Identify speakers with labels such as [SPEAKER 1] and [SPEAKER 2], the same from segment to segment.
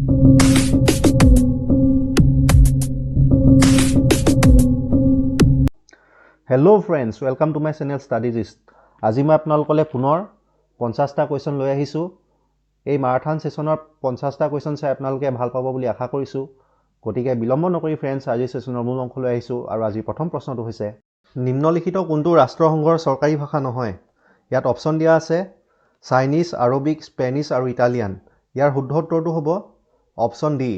[SPEAKER 1] Hello friends, welcome to my channel Studies. আজি মই আপোনালোকলৈ পুনৰ 50টা কোৱেশ্চন লৈ আহিছো। এই মাৰাথন সেশনৰ 50টা কোৱেশ্চন চাই আপোনালোকে ভাল পাব বুলি আশা কৰিছো। গতিকে বিলম্ব নকৰি ফ্ৰেন্ডছ আজি সেশনৰ মূল অংশ লৈ আহিছো আৰু আজি প্ৰথম প্ৰশ্নটো হৈছে নিম্নলিখিত কোনটো ৰাষ্ট্ৰসংঘৰ চৰকাৰী ভাষা নহয়? ইয়াত অপচন দিয়া আছে চাইনিজ, আৰবিক, স্পেনিছ আৰু ইটালিয়ান। ইয়াৰ শুদ্ধ উত্তৰটো হ'ব অপচন ডি।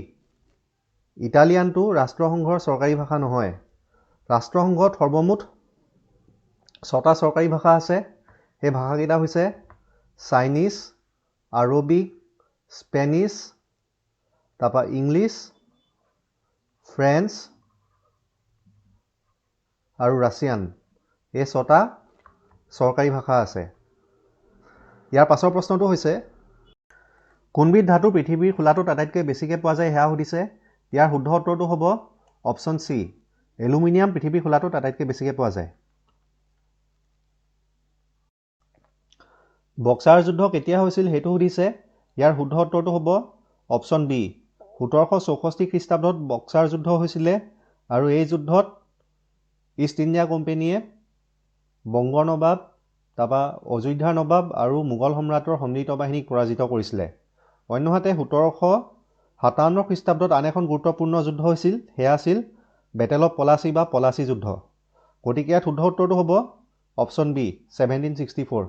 [SPEAKER 1] ইটালিয়ানটো ৰাষ্ট্ৰসংঘৰ চৰকাৰী ভাষা নহয়। ৰাষ্ট্ৰসংঘত সৰ্বমুঠ 6টা চৰকাৰী ভাষা আছে। এই ভাষাকেইটা হৈছে চাইনিজ, আৰবিক, স্পেনিছ, তাৰপৰা ইংলিছ, ফ্ৰেঞ্চ আৰু ৰাছিয়ান। এই 6টা চৰকাৰী ভাষা আছে। ইয়াৰ পাছৰ প্ৰশ্নটো হৈছে কোনবিধ ধাতু পৃথিৱীৰ খোলাটোত আটাইতকৈ বেছিকৈ পোৱা যায় সেয়া সুধিছে। ইয়াৰ শুদ্ধ উত্তৰটো হ'ব অপচন চি। এলুমিনিয়াম পৃথিৱীৰ খোলাটোত আটাইতকৈ বেছিকৈ পোৱা যায়। বক্সাৰ যুদ্ধ কেতিয়া হৈছিল সেইটো সুধিছে। ইয়াৰ শুদ্ধ উত্তৰটো হ'ব অপচন বি। 1764 খ্ৰীষ্টাব্দত বক্সাৰ যুদ্ধ হৈছিলে আৰু এই যুদ্ধত ইষ্ট ইণ্ডিয়া কোম্পানীয়ে বংগৰ নবাব, তাৰপৰা অযোধ্যাৰ নবাব আৰু মোগল সম্ৰাটৰ সন্মিলিত বাহিনীক পৰাজিত কৰিছিলে। অন্যহাতে 1757 খ্ৰীষ্টাব্দত আন এখন গুৰুত্বপূৰ্ণ যুদ্ধ হৈছিল, সেয়া আছিল বেটেল অফ পলাচী বা পলাচী যুদ্ধ। গতিকে ইয়াত শুদ্ধ উত্তৰটো হ'ব অপচন বি 1764।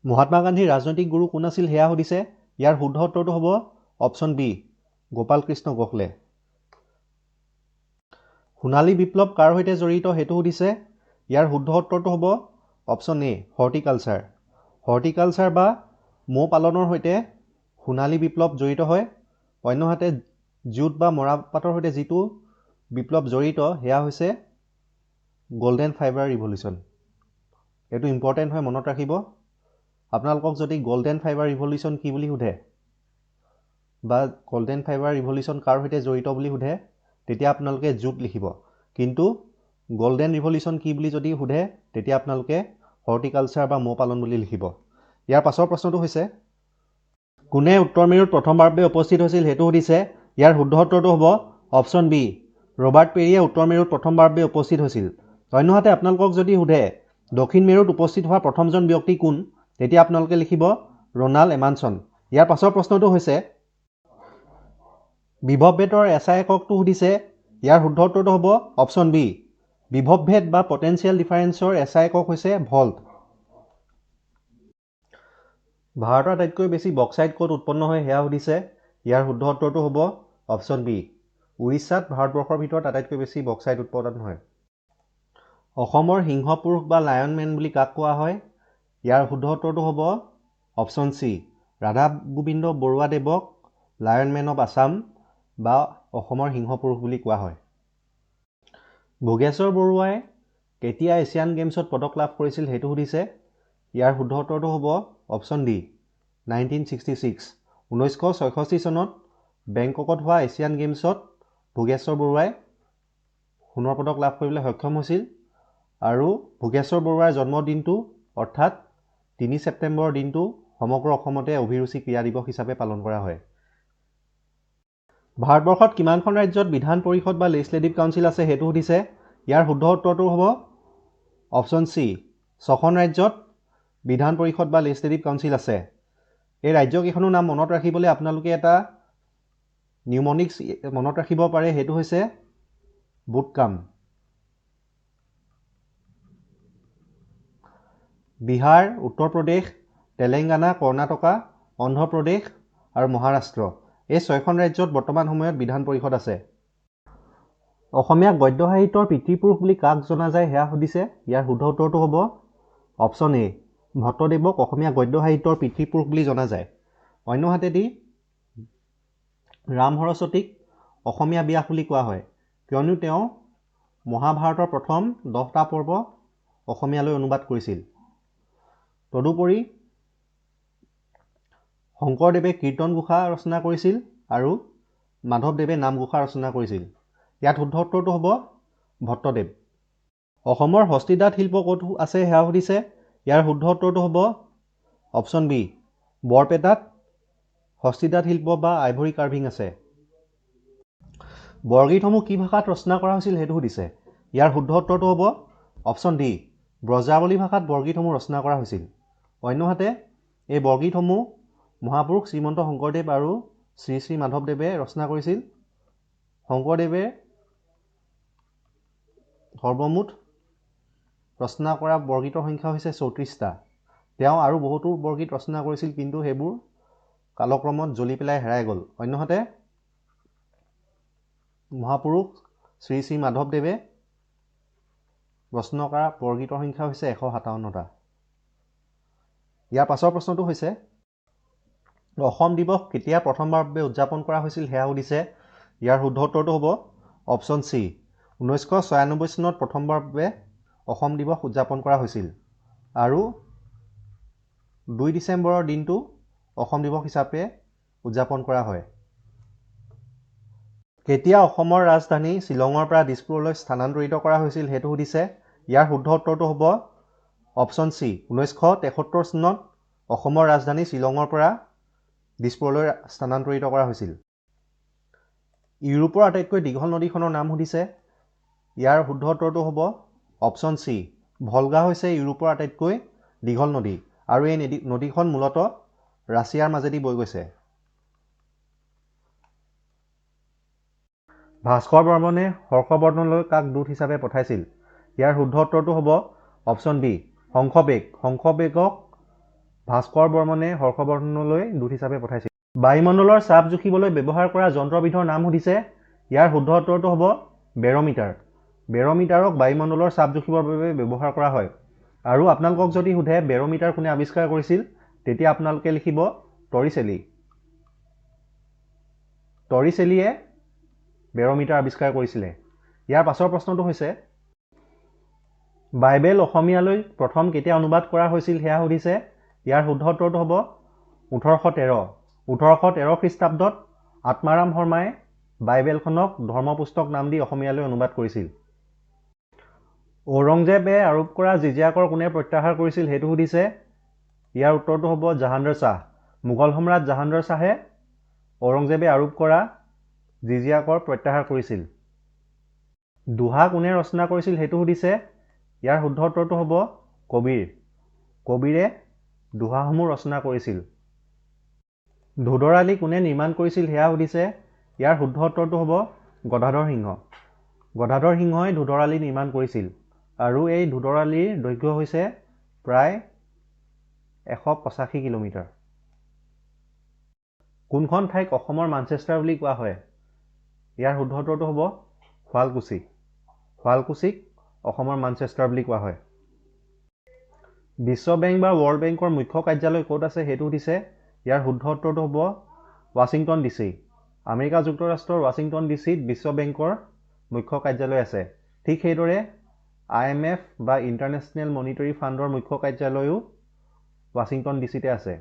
[SPEAKER 1] মহাত্মা গান্ধীৰ ৰাজনৈতিক গুৰু কোন আছিল সেয়া সুধিছে। ইয়াৰ শুদ্ধ উত্তৰটো হ'ব অপচন বি গোপাল কৃষ্ণ গোখলে। সোণালী বিপ্লৱ কাৰ সৈতে জড়িত সেইটো সুধিছে। ইয়াৰ শুদ্ধ উত্তৰটো হ'ব অপচন এ হৰ্টিকালচাৰ। হৰ্টিকালচাৰ বা মৌ পালনৰ সৈতে সোণালী বিপ্লৱ জড়িত হয়। অন্যহাতে জুট বা মৰাপাটৰ সৈতে যিটো বিপ্লৱ জড়িত সেয়া হৈছে গল্ডেন ফাইবাৰ ৰিভলিউশ্যন। এইটো ইম্পৰ্টেণ্ট হয়, মনত ৰাখিব। আপোনালোকক যদি গল্ডেন ফাইবাৰ ৰিভলিউশ্যন কি বুলি সোধে বা গল্ডেন ফাইবাৰ ৰিভলিউশ্যন কাৰ সৈতে জড়িত বুলি সোধে তেতিয়া আপোনালোকে জুট লিখিব। কিন্তু গল্ডেন ৰিভলিউশ্যন কি বুলি যদি সোধে তেতিয়া আপোনালোকে হৰ্টিকালচাৰ বা মৌ পালন বুলি লিখিব। ইয়াৰ পাছৰ প্ৰশ্নটো হৈছে কোনে উত্তৰ মেৰুত প্ৰথমবাৰলৈ উপস্থিত হৈছিল সেইটো সুধিছে। ইয়াৰ শুদ্ধ উত্তৰটো হ'ব অপচন বি। ৰবাৰ্ট পেৰীয়ে উত্তৰ মেৰুত প্ৰথমবাৰলৈ উপস্থিত হৈছিল। অন্যহাতে আপোনালোকক যদি সোধে দক্ষিণ মেৰুত উপস্থিত হোৱা প্ৰথমজন ব্যক্তি কোন তেতিয়া আপোনালোকে লিখিব ৰনাল্ড এমানছন। ইয়াৰ পাছৰ প্ৰশ্নটো হৈছে বিভৱ ভেদৰ এছআই এককটো সুধিছে। ইয়াৰ শুদ্ধ উত্তৰটো হ'ব অপচন বি। বিভৱ ভেদ বা পটেনচিয়েল ডিফাৰেন্সৰ এছআই একক হৈছে ভল্ট। ভাৰতৰ আটাইতকৈ বেছি বক্সাইট ক'ত উৎপন্ন হয় সেয়া সুধিছে। ইয়াৰ শুদ্ধ উত্তৰটো হ'ব অপচন বি। উৰিষ্যাত ভাৰতবৰ্ষৰ ভিতৰত আটাইতকৈ বেছি বক্সাইট উৎপাদন হয়। অসমৰ সিংহ পুৰুষ বা লায়ন মেন বুলি কাক কোৱা হয়? ইয়াৰ শুদ্ধ উত্তৰটো হ'ব অপচন চি। ৰাধা গোবিন্দ বৰুৱাদেৱক লায়ন মেন অৱ আছাম বা অসমৰ সিংহ পুৰুষ বুলি কোৱা হয়। ভোগেশ্বৰ বৰুৱাই কেতিয়া এছিয়ান গেমছত পদক লাভ কৰিছিল সেইটো সুধিছে। ইয়াৰ শুদ্ধ উত্তৰটো হ'ব অপচন ডি 1966। 1966 চনত বেংককত হোৱা এছিয়ান গেমছত ভোগেশ্বৰ বৰুৱাই সোণৰ পদক লাভ কৰিবলৈ সক্ষম হৈছিল আৰু ভোগেশ্বৰ বৰুৱাৰ জন্মদিনটো অৰ্থাৎ 3 ছেপ্টেম্বৰৰ দিনটো সমগ্ৰ অসমতে অভিৰুচি ক্ৰীড়া দিৱস হিচাপে পালন কৰা হয়। ভাৰতবৰ্ষত কিমানখন ৰাজ্যত বিধান পৰিষদ বা লেজিসলেটিভ কাউন্সিল আছে সেইটো সুধিছে। ইয়াৰ শুদ্ধ উত্তৰটো হ'ব অপচন চি 6খন ৰাজ্যত বিধান পৰিষদ বা লেজিসলেটিভ কাউন্সিল আছে। এই ৰাজ্যকেইখনৰ নাম মনত ৰাখিবলৈ আপোনালোকে এটা নিউমনিক্স মনত ৰাখিব পাৰে, সেইটো হৈছে বুটকাম। বিহাৰ, উত্তৰ প্ৰদেশ, তেলেংগানা, কৰ্ণাটকা, অন্ধ্ৰপ্ৰদেশ আৰু মহাৰাষ্ট্ৰ এই 6খন ৰাজ্যত বৰ্তমান সময়ত বিধান পৰিষদ আছে। অসমীয়া গদ্য সাহিত্যৰ পিতৃপুৰুষ বুলি কাক জনা যায় সেয়া সুধিছে। ইয়াৰ শুদ্ধ উত্তৰটো হ'ব অপচন এ ভট্টদেৱক অসমীয়া গদ্য সাহিত্যৰ পিতৃপুৰুষ বুলি জনা যায়। অন্যহাতেদি ৰাম সৰস্বতীক অসমীয়া ব্যাস বুলি কোৱা হয়, কিয়নো তেওঁ মহাভাৰতৰ প্ৰথম 10টা পৰ্ব অসমীয়ালৈ অনুবাদ কৰিছিল। তদুপৰি শংকৰদেৱে কীৰ্তন ঘোষা ৰচনা কৰিছিল আৰু মাধৱদেৱে নামঘোষা ৰচনা কৰিছিল। ইয়াত শুদ্ধ উত্তৰটো হ'ব ভট্টদেৱ। অসমৰ হস্তিতাঁত শিল্প ক'ত আছে সেয়া সুধিছে। ইয়াৰ শুদ্ধ উত্তৰটো হ'ব অপশ্যন বি বৰপেটাত হস্তিতাঁত শিল্প বা আইভৰি কাৰ্ভিং আছে। বৰগীতসমূহ কি ভাষাত ৰচনা কৰা হৈছিল সেইটো সুধিছে। ইয়াৰ শুদ্ধ উত্তৰটো হ'ব অপশ্যন ডি ব্ৰজাৱলী ভাষাত বৰগীতসমূহ ৰচনা কৰা হৈছিল। অন্যহাতে এই বৰগীতসমূহ মহাপুৰুষ শ্ৰীমন্ত শংকৰদেৱ আৰু শ্ৰী শ্ৰী মাধৱদেৱে ৰচনা কৰিছিল। শংকৰদেৱে সৰ্বমুঠ ৰচনা কৰা বৰগীতৰ সংখ্যা হৈছে 34টা। তেওঁ আৰু বহুতো বৰগীত ৰচনা কৰিছিল, কিন্তু সেইবোৰ কালক্ৰমত জ্বলি পেলাই হেৰাই গ'ল। অন্যহাতে মহাপুৰুষ শ্ৰী শ্ৰী মাধৱদেৱে ৰচনা কৰা বৰগীতৰ সংখ্যা হৈছে 157টা। ইয়াৰ পাছৰ প্ৰশ্নটো হৈছে অসম দিৱস কেতিয়া প্ৰথমবাৰৰ বাবে উদযাপন কৰা হৈছিল সেয়া সুধিছে। ইয়াৰ শুদ্ধ উত্তৰটো হ'ব অপশ্যন চি 1996 চনত প্ৰথমবাৰৰ বাবে অসম দিৱস উদযাপন কৰা হৈছিল আৰু 2 ডিচেম্বৰৰ দিনটো অসম দিৱস হিচাপে উদযাপন কৰা হয়। কেতিয়া অসমৰ ৰাজধানী শ্বিলঙৰ পৰা দিছপুৰলৈ স্থানান্তৰিত কৰা হৈছিল সেইটো সুধিছে। ইয়াৰ শুদ্ধ উত্তৰটো হ'ব অপশ্যন চি 1973 চনত অসমৰ ৰাজধানী শ্বিলঙৰ পৰা দিছপুৰলৈ স্থানান্তৰিত কৰা হৈছিল। ইউৰোপৰ আটাইতকৈ দীঘল নদীখনৰ নাম সুধিছে। ইয়াৰ শুদ্ধ উত্তৰটো হ'ব অপশ্যন চি ভলগা হৈছে ইউৰোপৰ আটাইতকৈ দীঘল নদী আৰু এই নদীখন মূলতঃ ৰাছিয়াৰ মাজেদি বৈ গৈছে। ভাস্কৰ বৰ্মনে হৰ্ষবৰ্ধনলৈ কাক দূত হিচাপে পঠাইছিল? ইয়াৰ শুদ্ধ উত্তৰটো হ'ব অপশ্যন বি হংসবেগ। হংসবেগক ভাস্কৰ বৰ্মনে হৰ্ষবৰ্ধনলৈ দূত হিচাপে পঠাইছিল। বায়ুমণ্ডলৰ চাপ জুখিবলৈ ব্যৱহাৰ কৰা যন্ত্ৰবিধৰ নাম সুধিছে। ইয়াৰ শুদ্ধ উত্তৰটো হ'ব বেৰমিটাৰ। বেৰমিটাৰক বায়ুমণ্ডলৰ চাপ জুখিবৰ বাবে ব্যৱহাৰ কৰা হয়। আৰু আপোনালোকক যদি সোধে বেৰমিটাৰ কোনে আৱিষ্কাৰ কৰিছিল, তেতিয়া আপোনালোকে লিখিব টৰিছেলি। টৰিছেলিয়ে বেৰমিটাৰ আৱিষ্কাৰ কৰিছিলে। ইয়াৰ পাছৰ প্ৰশ্নটো হৈছে বাইবেল অসমীয়ালৈ প্ৰথম কেতিয়া অনুবাদ কৰা হৈছিল সেয়া সুধিছে। ইয়াৰ শুদ্ধ উত্তৰটো হ'ব 1813। 1813 খ্ৰীষ্টাব্দত আত্মাৰাম শৰ্মাই বাইবেলখনক ধৰ্মপুস্তক নাম দি অসমীয়ালৈ অনুবাদ কৰিছিল। ঔৰংজেবে আৰোপ কৰা জিজিয়া কৰ কোনে প্ৰত্যাহাৰ কৰিছিল সেইটো সুধিছে। ইয়াৰ উত্তৰটো হ'ব জাহাংগীৰ শ্বাহ। মোগল সম্ৰাট জাহাংগীৰ শ্বাহে ঔৰংজেবে আৰোপ কৰা জিজিয়া কৰ প্ৰত্যাহাৰ কৰিছিল। দোহা কোনে ৰচনা কৰিছিল সেইটো সুধিছে। ইয়াৰ শুদ্ধ উত্তৰটো হ'ব কবিৰ। কবিৰে দোহাসমূহ ৰচনা কৰিছিল। ধোদৰ আলি কোনে নিৰ্মাণ কৰিছিল সেয়া সুধিছে। ইয়াৰ শুদ্ধ উত্তৰটো হ'ব গদাধৰ সিংহ। গদাধৰ সিংহই ধোদৰ আলি নিৰ্মাণ কৰিছিল আৰু এই ধোদৰ আলিৰ দৈৰ্ঘ্য হৈছে প্ৰায় 185 কিলোমিটাৰ। কোনখন ঠাইক অসমৰ মানচেষ্টাৰ বুলি কোৱা হয়? ইয়াৰ শুদ্ধ উত্তৰটো হ'ব শুৱালকুছি। শুৱালকুছিক অসমৰ মানচেষ্টাৰ বুলি কোৱা হয়। বিশ্ব বেংক বা ৱৰ্ল্ড বেংকৰ মুখ্য কাৰ্যালয় ক'ত আছে সেইটো সুধিছে। ইয়াৰ শুদ্ধ উত্তৰটো হ'ব ৱাশ্বিংটন DC। আমেৰিকা যুক্তৰাষ্ট্ৰৰ ৱাশ্বিংটন DCত বিশ্ব বেংকৰ মুখ্য কাৰ্যালয় আছে। ঠিক সেইদৰে IMF বা ইণ্টাৰনেশ্যনেল মনিটাৰী ফাণ্ডৰ মুখ্য কাৰ্যালয়ো ৱাশ্বিংটন DCতে আছে।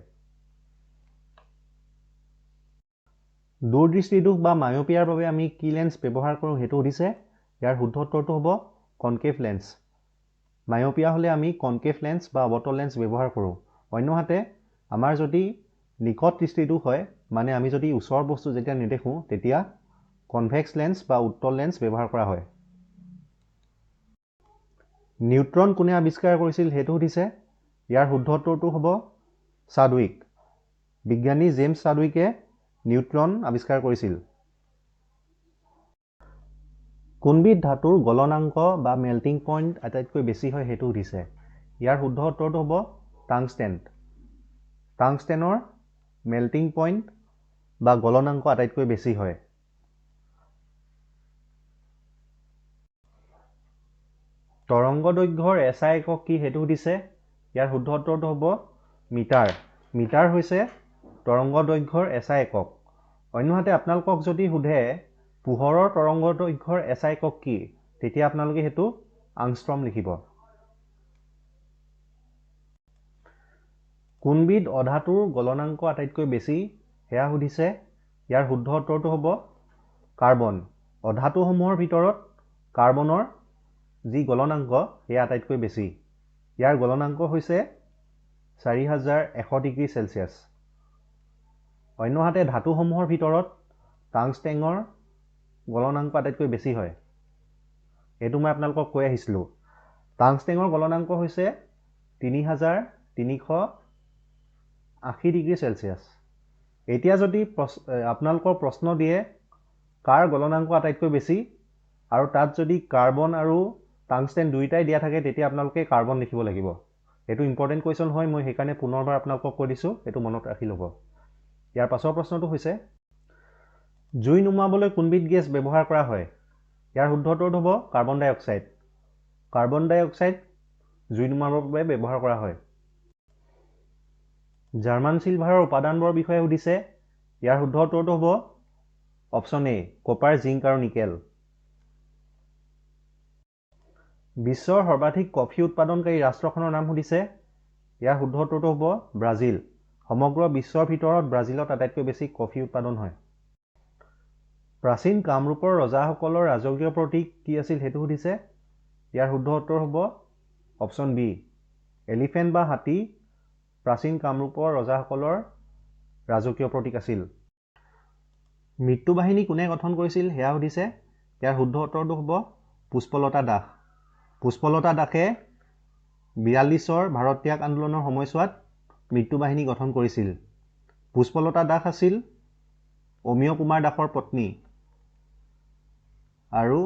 [SPEAKER 1] দূৰদৃষ্টিদোষ বা মায়োপিয়াৰ বাবে আমি কি লেন্স ব্যৱহাৰ কৰোঁ সেইটো সুধিছে। ইয়াৰ শুদ্ধ উত্তৰটো হ'ব কনকেভ লেন্স। মায়োপিয়া হ'লে আমি কনকেভ লেন্স বা অৱতল লেন্স ব্যৱহাৰ কৰোঁ। অন্যহাতে আমাৰ যদি নিকট দৃষ্টিদোষ হয়, মানে আমি যদি ওচৰৰ বস্তু যেতিয়া নেদেখোঁ, তেতিয়া কনভেক্স লেন্স বা উত্তল লেন্স ব্যৱহাৰ কৰা হয়। নিউট্ৰন কোনে আৱিষ্কাৰ কৰিছিল সেইটো সুধিছে। ইয়াৰ শুদ্ধ উত্তৰটো হ'ব চাডউইক। বিজ্ঞানী জেমছ চাডউইকে নিউট্ৰন আৱিষ্কাৰ কৰিছিল। কোনবিধ ধাতুৰ গলনাংক বা মেল্টিং পইণ্ট আটাইতকৈ বেছি হয় সেইটো সুধিছে। ইয়াৰ শুদ্ধ উত্তৰটো হ'ব টাংষ্টেন। টাংষ্টেনৰ মেল্টিং পইণ্ট বা গলনাংক আটাইতকৈ বেছি হয়। তৰংগ দৈৰ্ঘ্যৰ SI একক কি সেইটো সুধিছে। ইয়াৰ শুদ্ধ উত্তৰটো হ'ব মিটাৰ। মিটাৰ হৈছে তৰংগ দৈৰ্ঘ্যৰ SI একক। অন্যহাতে আপোনালোকক যদি সোধে পোহৰৰ তৰংগ দৈৰ্ঘ্যৰ SI একক কি, তেতিয়া আপোনালোকে সেইটো আংষ্ট্ৰম লিখিব। কোনবিধ অধাতুৰ গলনাংক আটাইতকৈ বেছি সেয়া সুধিছে। ইয়াৰ শুদ্ধ উত্তৰটো হ'ব কাৰ্বন। অধাতুসমূহৰ ভিতৰত কাৰ্বনৰ যি গলনাংক সেয়া আটাইতকৈ বেছি। ইয়াৰ গলনাংক হৈছে 4100 ডিগ্ৰী চেলচিয়াছ। অন্যহাতে ধাতুসমূহৰ ভিতৰত টাংষ্টেঙৰ গলনাংক আটাইতকৈ বেছি হয়। এইটো মই আপোনালোকক কৈ আহিছিলোঁ। টাংষ্টেঙৰ গলনাংক হৈছে 3380 ডিগ্ৰী চেলচিয়াছ। এতিয়া যদি আপোনালোকৰ প্ৰশ্ন দিয়ে কাৰ গলনাংক আটাইতকৈ বেছি আৰু তাত যদি কাৰ্বন আৰু টাংষ্টেন দুয়োটাই দিয়া থাকে তেতিয়া আপোনালোকে কাৰ্বন লিখিব লাগিব। এইটো ইম্পৰ্টেণ্ট কুৱেশ্যন হয়, মই সেইকাৰণে পুনৰবাৰ আপোনালোকক কৈ দিছোঁ, এইটো মনত ৰাখি ল'ব। ইয়াৰ পাছৰ প্ৰশ্নটো হৈছে জুই নুমুৱাবলৈ কোনবিধ গেছ ব্যৱহাৰ কৰা হয়? ইয়াৰ শুদ্ধ উত্তৰটো হ'ব কাৰ্বন ডাই অক্সাইড। কাৰ্বন ডাই অক্সাইড জুই নুমুৱাবৰ বাবে ব্যৱহাৰ কৰা হয়। জাৰ্মান চিলভাৰৰ উপাদানবোৰৰ বিষয়ে সুধিছে। ইয়াৰ শুদ্ধ উত্তৰটো হ'ব অপশ্যন এ, কপাৰ, জিংক আৰু নিকেল। বিশ্বৰ সৰ্বাধিক কফি উৎপাদনকাৰী ৰাষ্ট্ৰখনৰ নাম সুধিছে। ইয়াৰ শুদ্ধ উত্তৰটো হ'ব ব্ৰাজিল। সমগ্ৰ বিশ্বৰ ভিতৰত ব্ৰাজিলত আটাইতকৈ বেছি কফি উৎপাদন হয়। প্ৰাচীন কামৰূপৰ ৰজাসকলৰ ৰাজকীয় প্ৰতীক কি আছিল সেইটো সুধিছে। ইয়াৰ শুদ্ধ উত্তৰ হ'ব অপশ্যন বি, এলিফেণ্ট বা হাতী প্ৰাচীন কামৰূপৰ ৰজাসকলৰ ৰাজকীয় প্ৰতীক আছিল। মৃত্যু বাহিনী কোনে গঠন কৰিছিল সেয়া সুধিছে। ইয়াৰ শুদ্ধ উত্তৰটো হ'ব পুষ্পলতা দাস। পুষ্পলতা দাসে 42ৰ ভাৰত ত্যাগ আন্দোলনৰ সময়ছোৱাত মৃত্যু বাহিনী গঠন কৰিছিল। পুষ্পলতা দাস আছিল অমিয় কুমাৰ দাসৰ পত্নী আৰু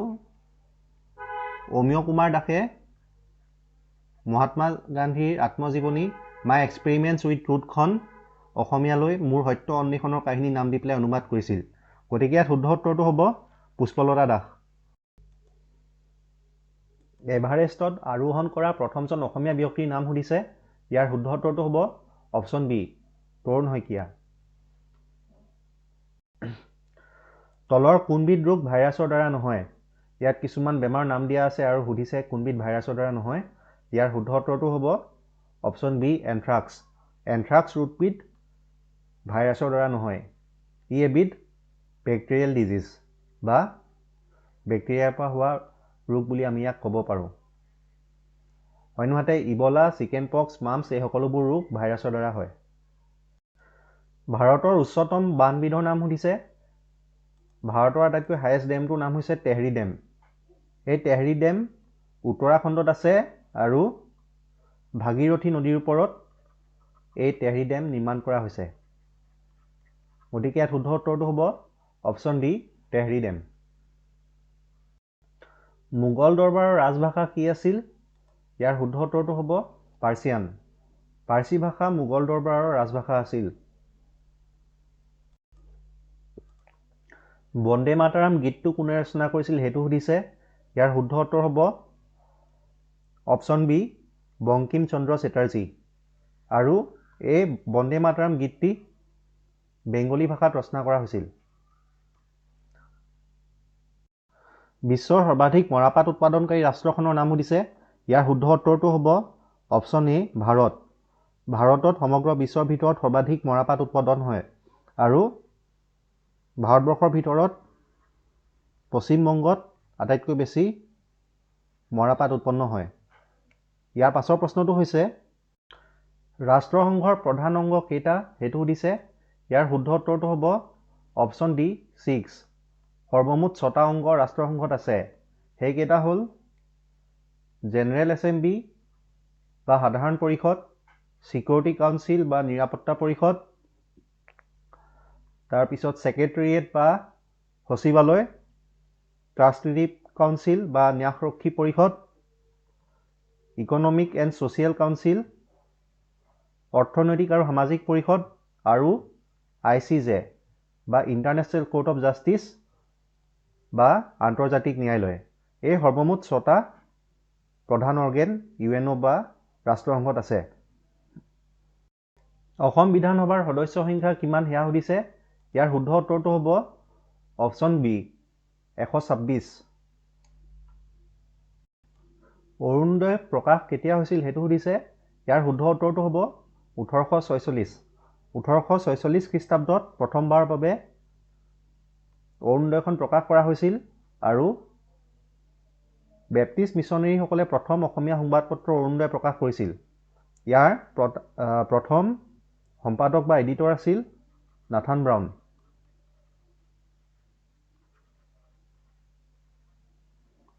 [SPEAKER 1] অমিয় কুমাৰ দাসে মহাত্মা গান্ধীৰ আত্মজীৱনী মাই এক্সপেৰিমেণ্টছ উইথ ট্ৰুথখন অসমীয়ালৈ মোৰ সত্য অন্বেষণৰ কাহিনী নাম দি পেলাই অনুবাদ কৰিছিল। গতিকে ইয়াত শুদ্ধ উত্তৰটো হ'ব পুষ্পলতা দাস। এভাৰেষ্টত আৰোহণ কৰা প্ৰথমজন অসমীয়া ব্যক্তিৰ নাম সুধিছে। ইয়াৰ শুদ্ধ উত্তৰটো হ'ব অপশ্যন বি, তৰুণ শইকীয়া। তলৰ কোনবিধ ৰোগ ভাইৰাছৰ দ্বাৰা নহয়? ইয়াত কিছুমান বেমাৰ নাম দিয়া আছে আৰু সুধিছে কোনবিধ ভাইৰাছৰ দ্বাৰা নহয়। ইয়াৰ শুদ্ধ উত্তৰটো হ'ব অপশ্যন বি, এনথ্ৰাক্স। এনথ্ৰাক্স ৰোগবিধ ভাইৰাছৰ দ্বাৰা নহয়। ই এবিধ বেক্টেৰিয়েল ডিজিজ বা বেক্টেৰিয়াৰ পৰা হোৱা ৰোগ বুলি আমি ইয়াক ক'ব পাৰোঁ। অন্যহাতে ইবলা, চিকেন পক্স, মাম্পছ এই সকলোবোৰ ৰোগ ভাইৰাছৰ দ্বাৰা হয়। ভাৰতৰ উচ্চতম বান্ধবিধৰ নাম সুধিছে। ভাৰতৰ আটাইতকৈ হায়েষ্ট ডেমটোৰ নাম হৈছে তেহৰী ডেম। এই তেহৰী ডেম উত্তৰাখণ্ডত আছে আৰু ভাগীৰথী নদীৰ ওপৰত এই তেহৰী ডেম নিৰ্মাণ কৰা হৈছে। গতিকে ইয়াত শুদ্ধ উত্তৰটো হ'ব option D, Tehri dam. Mughal দৰবাৰৰ ৰাজভাষা কি আছিল? ইয়াৰ শুদ্ধ উত্তৰটো হ'ব পাৰ্চিয়ান। পাৰ্চী ভাষা মোগল দৰবাৰৰ ৰাজভাষা আছিল। বন্দে মাতাৰাম গীতটো কোনে ৰচনা কৰিছিল সেইটো সুধিছে। ইয়াৰ শুদ্ধ উত্তৰ হ'ব অপশ্যন বি, বংকিম চন্দ্ৰ চেটাৰ্জী। আৰু এই বন্দে মাতাৰাম গীতটি বেংগলী ভাষাত ৰচনা কৰা হৈছিল। বিশ্বৰ সৰ্বাধিক মৰাপাট উৎপাদনকাৰী ৰাষ্ট্ৰখনৰ নাম সুধিছে। ইয়াৰ শুদ্ধ উত্তৰটো হ'ব অপশ্যন এ, ভাৰত। ভাৰতত সমগ্ৰ বিশ্বৰ ভিতৰত সৰ্বাধিক মৰাপাট উৎপাদন হয় আৰু ভাৰতবৰ্ষৰ ভিতৰত পশ্চিমবংগত আটাইতকৈ বেছি মৰাপাট উৎপন্ন হয়। ইয়াৰ পাছৰ প্ৰশ্নটো হৈছে ৰাষ্ট্ৰসংঘৰ প্ৰধান অংগ কেইটা সেইটো সুধিছে। ইয়াৰ শুদ্ধ উত্তৰটো হ'ব অপশ্যন ডি, 6। সৰ্বমুঠ 6টা অংগ ৰাষ্ট্ৰসংঘত আছে। সেইকেইটা হ'ল জেনেৰেল এছেম্বলি বা সাধাৰণ পৰিষদ, ছিকিউৰিটি কাউন্সিল বা নিৰাপত্তা পৰিষদ, তাৰপিছত ছেক্ৰেটেৰিয়েট বা সচিবালয়, ট্ৰাষ্টলেটিভ কাউন্সিল বা ন্যাসৰক্ষী পৰিষদ, ইকনমিক এণ্ড ছ'চিয়েল কাউন্সিল, অৰ্থনৈতিক আৰু সামাজিক পৰিষদ আৰু ICJ বা ইণ্টাৰনেশ্যনেল কোৰ্ট অফ জাষ্টিচ বা আন্তৰ্জাতিক ন্যায়ালয়। এই সৰ্বমুঠ 6টা প্ৰধান অৰ্গেন UNO বা ৰাষ্ট্ৰসংঘত আছে। অসম বিধানসভাৰ সদস্য সংখ্যা কিমান সেয়া সুধিছে। ইয়াৰ শুদ্ধ উত্তৰটো হ'ব অপশ্যন বি, 126। অৰুণোদয় প্ৰকাশ কেতিয়া হৈছিল সেইটো সুধিছে। ইয়াৰ শুদ্ধ উত্তৰটো হ'ব 1846। 1846 খ্ৰীষ্টাব্দত প্ৰথমবাৰৰ বাবে অৰুণোদয়খন প্ৰকাশ কৰা হৈছিল আৰু বেপ্টিষ্ট মিছনেৰীসকলে প্ৰথম অসমীয়া সংবাদপত্ৰ অৰুণোদয় প্ৰকাশ কৰিছিল। ইয়াৰ প্ৰথম সম্পাদক বা এডিটৰ আছিল নাথান ব্ৰাউন।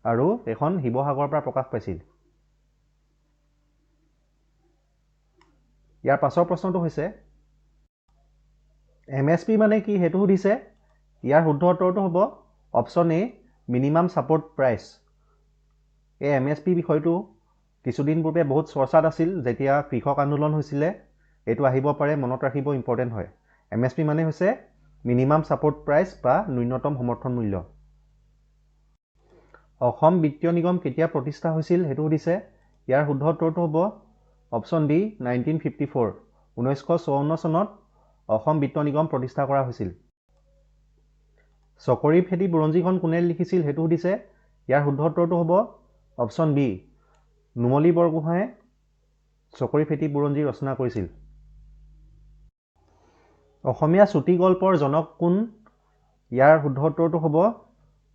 [SPEAKER 1] আৰু এখন শিৱসাগৰৰ পৰা প্ৰকাশ পাইছিল। ইয়াৰ পাছৰ প্ৰশ্নটো হৈছে MSP মানে কি সেইটো সুধিছে। ইয়াৰ শুদ্ধ উত্তৰটো হ'ব option A minimum support price. এই MSP বিষয়টো কিছুদিন পূৰ্বে বহুত চৰ্চাত আছিল যেতিয়া কৃষক আন্দোলন হৈছিলে। এইটো আহিব পাৰে, মনত ৰাখিব, ইম্পৰ্টেণ্ট হয়। MSP মানে হৈছে মিনিমাম ছাপোৰ্ট প্ৰাইচ বা ন্যূনতম সমৰ্থন মূল্য। অসম বিত্তীয় নিগম কেতিয়া প্ৰতিষ্ঠা হৈছিল সেইটো সুধিছে। ইয়াৰ শুদ্ধ উত্তৰটো হ'ব অপশ্যন ডি 1954। 1954 চনত অসম বিত্ত নিগম প্ৰতিষ্ঠা কৰা হৈছিল। চকৰি ফেটি বুৰঞ্জীখন কোনে লিখিছিল সেইটো সুধিছে। ইয়াৰ শুদ্ধ উত্তৰটো হ'ব অপশ্যন বি নুমলী বৰগোহাঁয়ে চকৰি ফেটি বুৰঞ্জী ৰচনা কৰিছিল। অসমীয়া চুটি গল্পৰ জনক কোন? ইয়াৰ শুদ্ধ উত্তৰটো হ'ব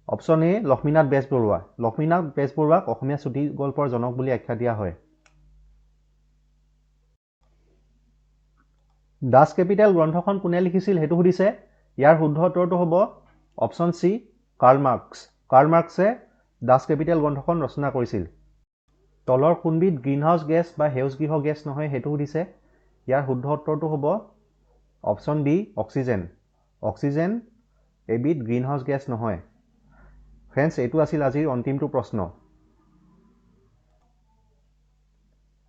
[SPEAKER 1] অপশ্যন এ লক্ষ্মীনাথ বেজবৰুৱা। লক্ষ্মীনাথ বেজবৰুৱাক অসমীয়া চুটি গল্পৰ জনক বুলি আখ্যা দিয়া হয়। দাস কেপিটেল গ্ৰন্থখন কোনে লিখিছিল সেইটো সুধিছে। ইয়াৰ শুদ্ধ উত্তৰটো হ'ব option C Karl Marx. Karl মাৰ্কছে দাস কেপিটেল গ্ৰন্থখন ৰচনা কৰিছিল। তলৰ কোনবিধ গ্ৰীণহাউচ গেছ বা সেউজগৃহ গেছ নহয় সেইটো সুধিছে। ইয়াৰ শুদ্ধ উত্তৰটো হ'ব অপশ্যন ডি অক্সিজেন। অক্সিজেন এবিধ গ্ৰীণহাউচ গেছ নহয়। ফ্ৰেণ্ডছ, এইটো আছিল আজিৰ অন্তিমটো প্ৰশ্ন।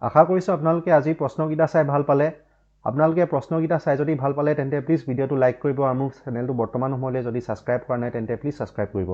[SPEAKER 1] আশা কৰিছোঁ আপোনালোকে আজিৰ প্ৰশ্নকেইটা চাই ভাল পালে। আপোনালোকে প্ৰশ্নকেইটা চাই যদি ভাল পালে তেন্তে প্লিজ ভিডিঅ'টো লাইক কৰিব আৰু মোৰ চেনেলটো বৰ্তমান সময়লৈ যদি ছাবস্ক্ৰাইব কৰা নাই তেন্তে প্লিজ ছাবস্ক্ৰাইব কৰিব।